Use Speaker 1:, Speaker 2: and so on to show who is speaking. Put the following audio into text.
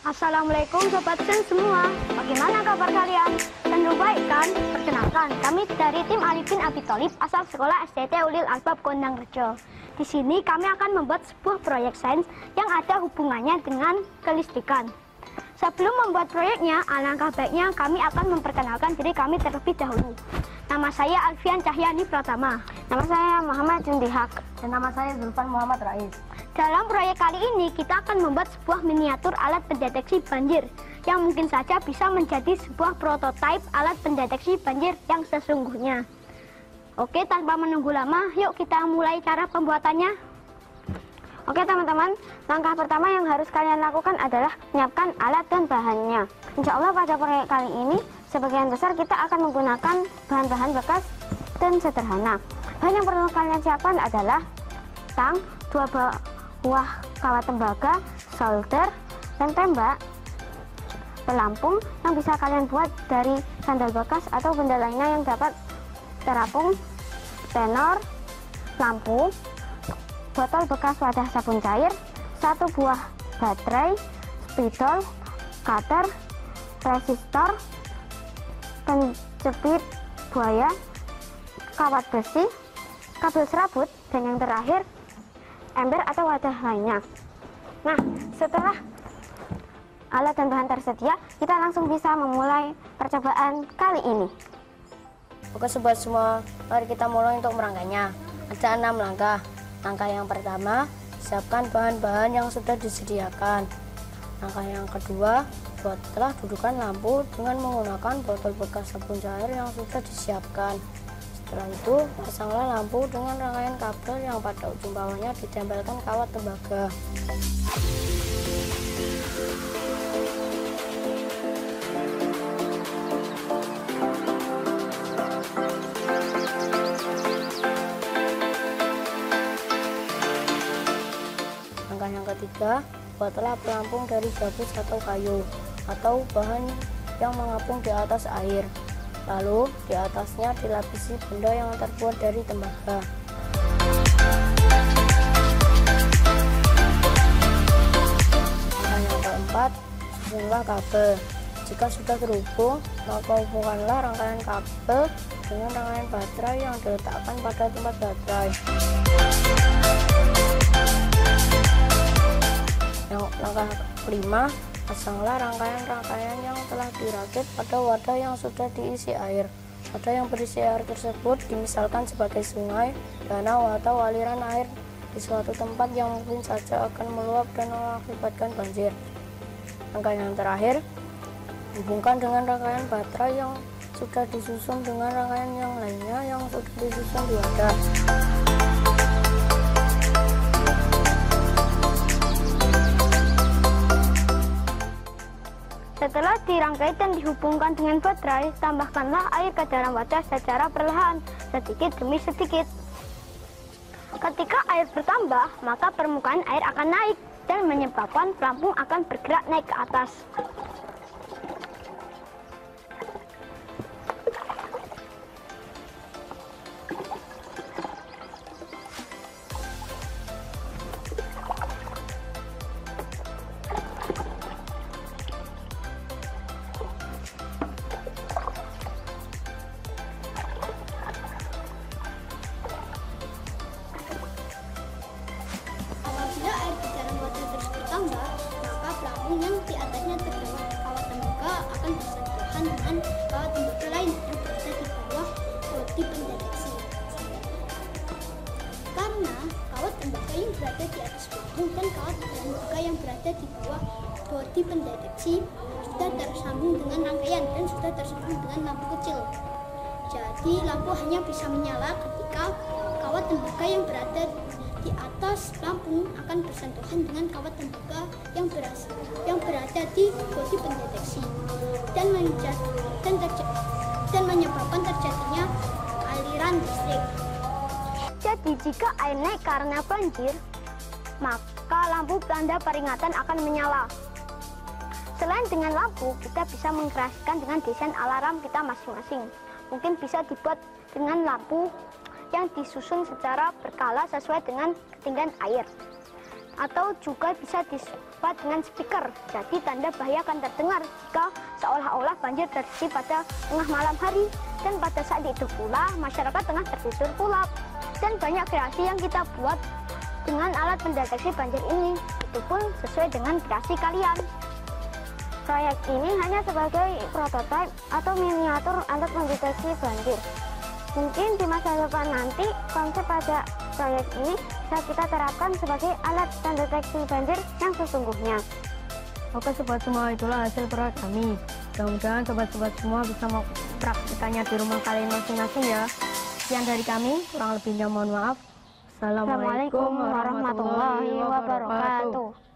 Speaker 1: Assalamualaikum Sobat Sen semua. Bagaimana kabar kalian? Tentu baik kan? Perkenalkan, kami dari tim Arifin Abi Tholib asal sekolah STT Ulil Albab Kondangrejo. Di sini kami akan membuat sebuah proyek sains yang ada hubungannya dengan kelistrikan. Sebelum membuat proyeknya, alangkah baiknya kami akan memperkenalkan diri kami terlebih dahulu. Nama saya Alfian Cahyani Pratama.
Speaker 2: Nama saya Muhammad Jundihak.
Speaker 3: Dan nama saya Zulfan Muhammad Rais.
Speaker 1: Dalam proyek kali ini kita akan membuat sebuah miniatur alat pendeteksi banjir yang mungkin saja bisa menjadi sebuah prototipe alat pendeteksi banjir yang sesungguhnya. Oke, tanpa menunggu lama, yuk kita mulai cara pembuatannya.
Speaker 2: Oke teman-teman, langkah pertama yang harus kalian lakukan adalah menyiapkan alat dan bahannya. Insya Allah pada proyek kali ini, sebagian besar kita akan menggunakan bahan-bahan bekas dan sederhana. Bahan yang perlu kalian siapkan adalah tang, 2 buah kawat tembaga, solder, dan tembak, pelampung yang bisa kalian buat dari sandal bekas atau benda lainnya yang dapat terapung, tenor, lampu, botol bekas wadah sabun cair, 1 buah baterai, spidol, cutter, resistor, penjepit buaya, kawat besi, kabel serabut, dan yang terakhir ember atau wadah lainnya. Nah, setelah alat dan bahan tersedia, kita langsung bisa memulai percobaan kali ini.
Speaker 3: Oke sobat semua, mari kita mulai untuk merangkainya. Ada 6 langkah. Langkah yang pertama, siapkan bahan-bahan yang sudah disediakan. Langkah yang kedua, buatlah dudukan lampu dengan menggunakan botol bekas sabun cair yang sudah disiapkan. Setelah itu, pasanglah lampu dengan rangkaian kabel yang pada ujung bawahnya ditempelkan kawat tembaga. Langkah yang ketiga, buatlah pelampung dari gabus atau kayu atau bahan yang mengapung di atas air. Lalu di atasnya dilapisi benda yang terbuat dari tembaga. Langkah yang keempat, susunlah kabel. Jika sudah terhubung, maka hubungkanlah rangkaian kabel dengan rangkaian baterai yang diletakkan pada tempat baterai. Langkah kelima, pasanglah rangkaian-rangkaian yang telah dirakit pada wadah yang sudah diisi air. Wadah yang berisi air tersebut dimisalkan sebagai sungai, danau, atau aliran air di suatu tempat yang mungkin saja akan meluap dan mengakibatkan banjir. Langkah yang terakhir, hubungkan dengan rangkaian baterai yang sudah disusun dengan rangkaian yang lainnya yang sudah disusun di wadah.
Speaker 1: Setelah dirangkai dan dihubungkan dengan baterai, tambahkanlah air ke dalam wadah secara perlahan, sedikit demi sedikit. Ketika air bertambah, maka permukaan air akan naik dan menyebabkan pelampung akan bergerak naik ke atas. Apabila air di dalam wadah terus bertambah, maka pelampung yang di atasnya terdapat kawat tembaga akan bersentuhan dengan kawat tembaga lain yang berada di bawah bodi pendeteksi. Karena kawat tembaga yang berada di atas pelampung dan kawat tembaga yang berada di bawah bodi pendeteksi sudah tersambung dengan rangkaian dan sudah tersambung dengan lampu kecil. Jadi lampu hanya bisa menyala ketika kawat tembaga yang berada di atas pelampung akan bersentuhan dengan kawat tembaga yang berada di bodi pendeteksi dan menyebabkan terjadinya aliran listrik. Jadi jika air naik karena banjir, maka lampu tanda peringatan akan menyala. Selain dengan lampu, kita bisa mengkreasikan dengan desain alarm kita masing-masing. Mungkin bisa dibuat dengan lampu yang disusun secara berkala sesuai dengan ketinggian air.
Speaker 2: atau juga bisa disebut dengan speaker. Jadi tanda bahaya akan terdengar jika seolah-olah banjir terjadi pada tengah malam hari, dan pada saat itu pula masyarakat tengah tertidur pulas. Dan banyak kreasi yang kita buat dengan alat pendeteksi banjir ini, itu pun sesuai dengan kreasi kalian. Proyek ini hanya sebagai prototipe atau miniatur alat pendeteksi banjir. Mungkin di masa depan nanti konsep pada proyek ini bisa kita terapkan sebagai alat pendeteksi banjir yang sesungguhnya.
Speaker 3: Oke sobat semua, itulah hasil proyek kami. Mudah-mudahan sobat-sobat semua bisa mempraktikannya di rumah kalian masing-masing ya. Sekian dari kami, kurang lebihnya mohon maaf. Assalamualaikum warahmatullahi wabarakatuh.